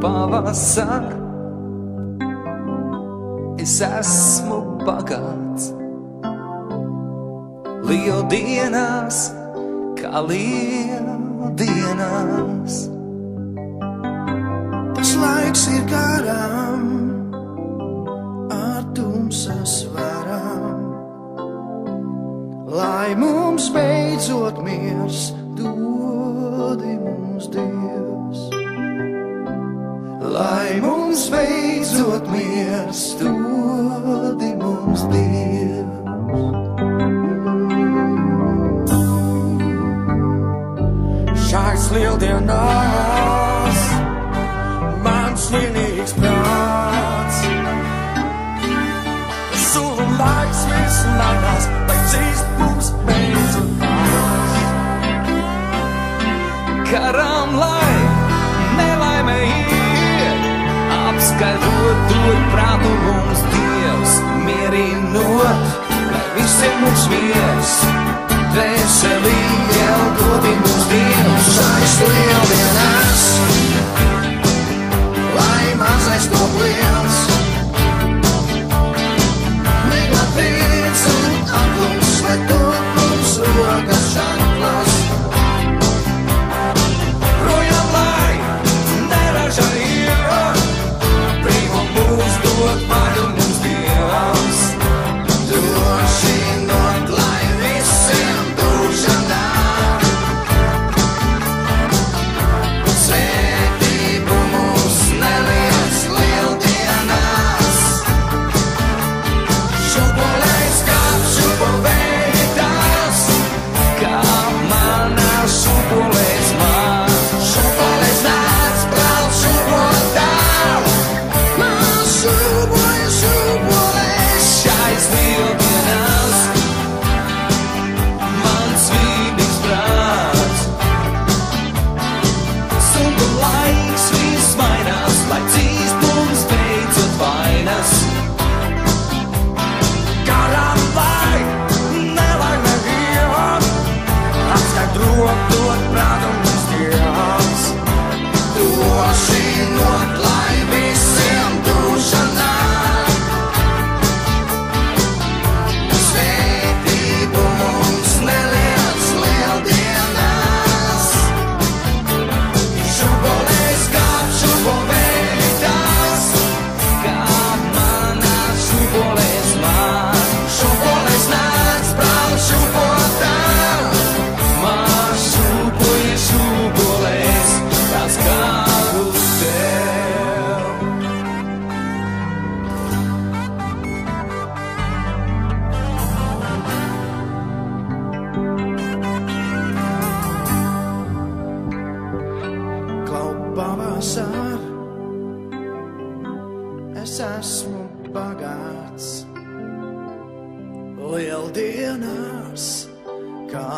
pavasar, es esmu bagāts. Lieldienās, kā lieldienās. Tas laiks ir garām, ar tumsas varam, lai mums beidzot miers dodi mums Dievs. Lai mums beidzot miers dodi mums Dievs. Šais lieldienās mans vienīgs prāts. Sulu laiks viss mainās, lai dzīst mums beidzot vārds. Karam, lai nelaime ir, apskaidrot dod prātu mums Dievs, mierinot, lai visiem mums viens, dvēseli jau dodi mums Dievs. Šais lieldienās, lai mazais top liels, migla priec un aklums, lai dod mums rokas ženklas. Projām, lai neraža ir, brīvo mūs dod vaļu mums Dievs. Drošinot, lai visiem dūšanā svētību mums neliec lieldienās. Šūpolēs kāp šūpolētās, kā manās šūpolēs man. Šūpolēs nāc, brauc šūpotām, man šūpoja šūpolēs. Šais lieldienās, mans vienīgs prāts. Sunku laiks viss mainās, lai dzīst mums beidzot vainas. Garām lai nelaime ir, apskaidrot dod prātu mums Dievs. Drošinot, lai visiem dūšanā svētību mums neliec lieldienās. Šūpolēs kāp šūpolētās, Kā manās šūpolēs man. šūpolēs nāc, brauc šūpotām. Man šūpoja šūpolēs, tās kādu tev. Klau pavasar, es esmu bagāts. Lieldienās, kā